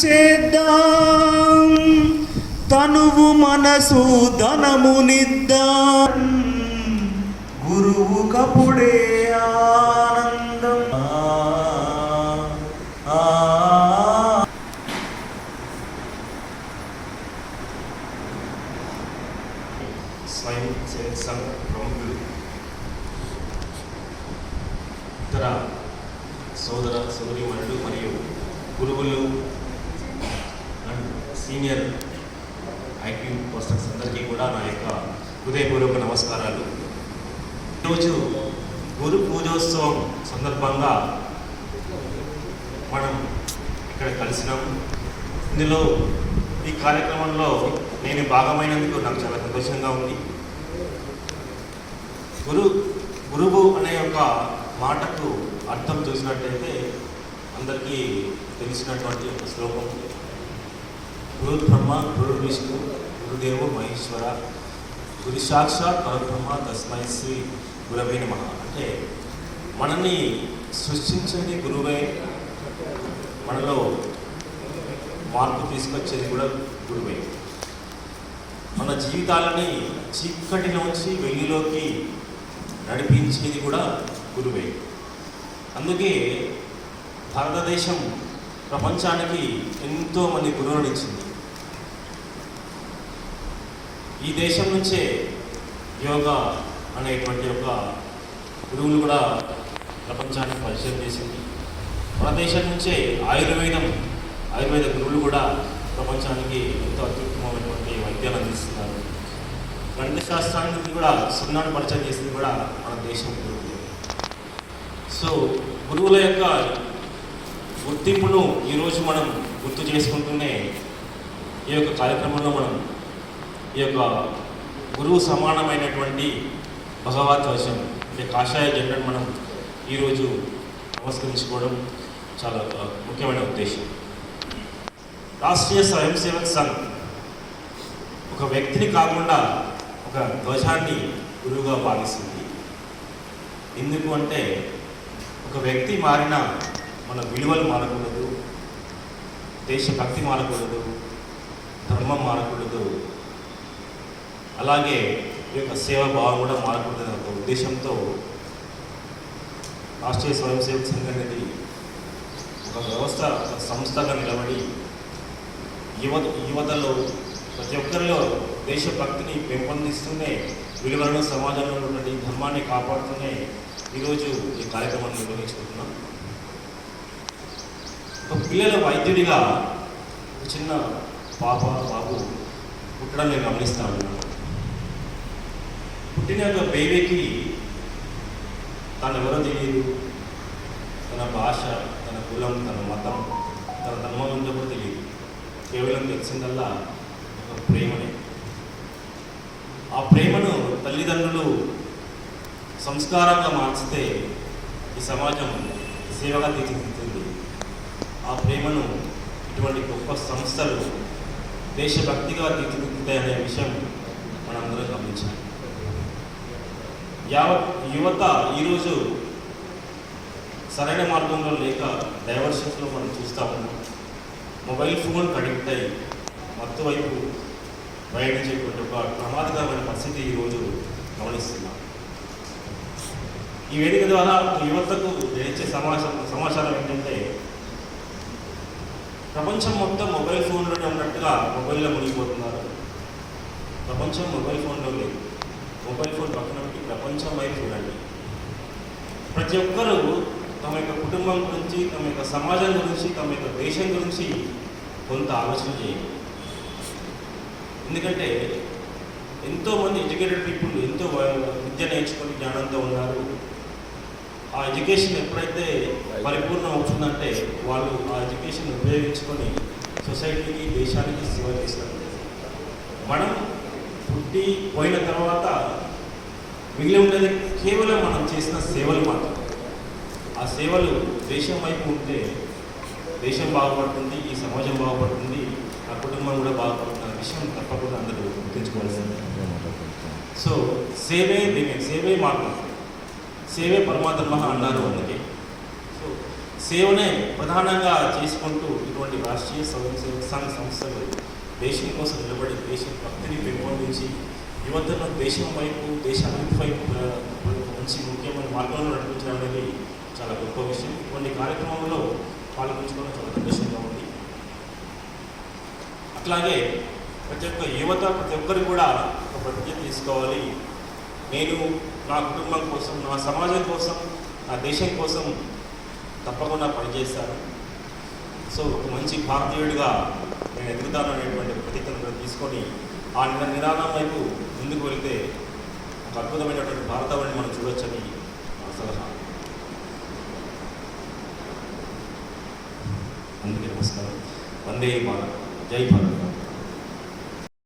చేద్దాం, తనువు మనసు ధనమునిద్దాం, గురువు కపుడే ఆనందం. స్వయం సేవక సంఘ ప్రముఖులు, ఇతర సోదర సోదరీమణులు మరియు గురువులు అండ్ సీనియర్ ఐక్యూ పర్సన్స్ అందరికీ కూడా నా యొక్క హృదయపూర్వక నమస్కారాలు. ఈరోజు గురు పూజోత్సవం సందర్భంగా మనం ఇక్కడ కలిసినాము. ఇందులో ఈ కార్యక్రమంలో నేను భాగమైనందుకు నాకు చాలా సంతోషంగా ఉంది. గురువు అనే ఒక మాటకు అర్థం చూసినట్టయితే అందరికీ తెలిసినటువంటి ఒక శ్లోకం, గురు బ్రహ్మ గురు విష్ణు గురుదేవో మహేశ్వర గురు సాక్షాత్ పరబ్రహ్మ తస్మై శ్రీ గురవే నమః. అంటే మనల్ని సృష్టించేది గురువే, మనలో మార్పు తీసుకొచ్చేది కూడా గురువే, మన జీవితాలని చీకటిలోంచి వెలుగులోకి నడిపించేది కూడా గురువే. అందుకే భారతదేశం ప్రపంచానికి ఎంతోమంది గురువులను ఇచ్చింది. ఈ దేశం నుంచే యోగా అనేటువంటి ఒక గురువులు కూడా ప్రపంచానికి పరిచయం చేసింది. మన దేశం నుంచే ఆయుర్వేద గురువులు కూడా ప్రపంచానికి ఎంతో అత్యుత్తమమైనటువంటి వైద్యాలు అందిస్తున్నారు. గణిత శాస్త్రానికి కూడా సున్నాను పరిచయం చేసింది కూడా మన దేశం గురువులు. సో గురువుల యొక్క గుర్తింపును ఈరోజు మనం గుర్తు చేసుకుంటూనే ఈ యొక్క కార్యక్రమంలో మనం ఈ యొక్క గురువు సమానమైనటువంటి భగవత్ వచనం అంటే కాషాయ జెండాను మనం ఈరోజు నమస్కరించుకోవడం చాలా ముఖ్యమైన ఉద్దేశం. రాష్ట్రీయ స్వయం సేవక్ సంఘ్ ఒక వ్యక్తిని కాకుండా ఒక ధ్వజాన్ని గురువుగా భావిస్తుంది. ఎందుకు అంటే ఒక వ్యక్తి మారినా మన విలువలు మారకూడదు, దేశభక్తి మారకూడదు, ధర్మం మారకూడదు, అలాగే ఈ యొక్క సేవాభావం కూడా మారకూడదనే ఒక ఉద్దేశంతో రాష్ట్రీయ స్వయం సేవక సంఘం అనేది ఒక వ్యవస్థ, ఒక సంస్థగా నిలబడి యువతలో ప్రతి ఒక్కరిలో దేశభక్తిని పెంపొందిస్తూనే, విలువలను సమాజంలో ఉన్నటువంటి ధర్మాన్ని కాపాడుతూనే ఈరోజు ఈ కార్యక్రమాన్ని నిర్వహించుకుంటున్నాం. ఒక పిల్లల వైద్యుడిగా ఒక చిన్న బాబు పుట్టడం నేను గమనిస్తా ఉన్నాను. పుట్టిన ఒక బేబీకి తను ఎవరో తెలియదు, తన భాష, తన కులం, తన మతం, తన ధర్మం ఉందో కూడా తెలియదు. కేవలం తెలిసిందల్లా ఒక ప్రేమనే. ఆ ప్రేమను తల్లిదండ్రులు సంస్కారంగా మార్చితే ఈ సమాజం సేవగా తీర్చిదిద్దుతుంది. ఆ ప్రేమను ఇటువంటి గొప్ప సంస్థలు దేశభక్తిగా తీర్చిదిద్దుతాయనే విషయం మనందరం గమనించాలి. యువత ఈరోజు సరైన మార్గంలో లేక డైవర్షన్స్లో మనం చూస్తూ ఉన్నాం. మొబైల్ ఫోన్ కనెక్ట్ అయ్యి మత్తు వైపు ప్రయాణించేటువంటి ఒక ప్రమాదకరమైన పరిస్థితి ఈరోజు గమనిస్తున్నాం. ఈ వేదిక ద్వారా యువతకు ఇచ్చే సమాచారం ఏంటంటే, ప్రపంచం మొత్తం మొబైల్ ఫోన్లోనే ఉన్నట్టుగా మొబైల్లో మునిగిపోతున్నారు. ప్రపంచం మొబైల్ ఫోన్లో లేదు. మొబైల్ ఫోన్ పక్కన పెట్టి ప్రపంచం వైపు చూడండి. ప్రతి ఒక్కరూ తమ యొక్క కుటుంబం గురించి, తమ యొక్క సమాజం గురించి, తమ యొక్క దేశం గురించి కొంత ఆలోచన చేయండి. ఎందుకంటే ఎంతోమంది ఎడ్యుకేటెడ్ పీపుల్ ఎంతో విద్య నేర్చుకొని జ్ఞానంతో ఉన్నారు. ఆ ఎడ్యుకేషన్ ఎప్పుడైతే పరిపూర్ణం అవుతుందంటే వాళ్ళు ఆ ఎడ్యుకేషన్ ఉపయోగించుకొని సొసైటీకి, దేశానికి సేవ చేస్తారు. మనం పుట్టి పోయిన తర్వాత మిగిలి ఉండేది కేవలం మనం చేసిన సేవలు మాత్రం. ఆ సేవలు దేశం వైపు ఉంటే దేశం బాగుపడుతుంది, ఈ సమాజం బాగుపడుతుంది, ఆ కుటుంబం కూడా బాగుపడుతుంది అనే విషయం తప్పకుండా అందరూ గుర్తుంచుకోవాల్సింది. సో సేవే మార్గం, సేవే పరమాత్మ అన్నారు. అందుకే సో సేవనే ప్రధానంగా చేసుకుంటూ ఇటువంటి రాష్ట్రీయ స్వయం సేవక సంఘ సంస్థలు దేశం కోసం నిలబడి దేశ భక్తిని పెంపొందించి యువతను దేశం వైపు దేశ అభివృద్ధి వైపు మంచి ముఖ్యమైన మార్గంలో నడిపించడం అనేది చాలా గొప్ప విషయం. ఇటువంటి కార్యక్రమంలో పాల్గొంచుకోవడం చాలా సంతోషంగా ఉంది. అట్లాగే ప్రతి ఒక్క యువత ప్రతి ఒక్కరు కూడా ఒక ప్రతిజ్ఞ తీసుకోవాలి. నేను నా కుటుంబం కోసం, నా సమాజం కోసం, నా దేశం కోసం తప్పకుండా పనిచేస్తాను. సో ఒక మంచి భారతీయుడిగా నేను ఎదుగుతాను అనేటువంటి ప్రతిజ్ఞను తీసుకొని ఆ నినాదం వైపు ముందుకు వెళ్తే ఒక అద్భుతమైనటువంటి భారతావళిని మనం చూడొచ్చని నా సలహా. అందుకే నమస్కారం. వందే భారత్, జై భారత్.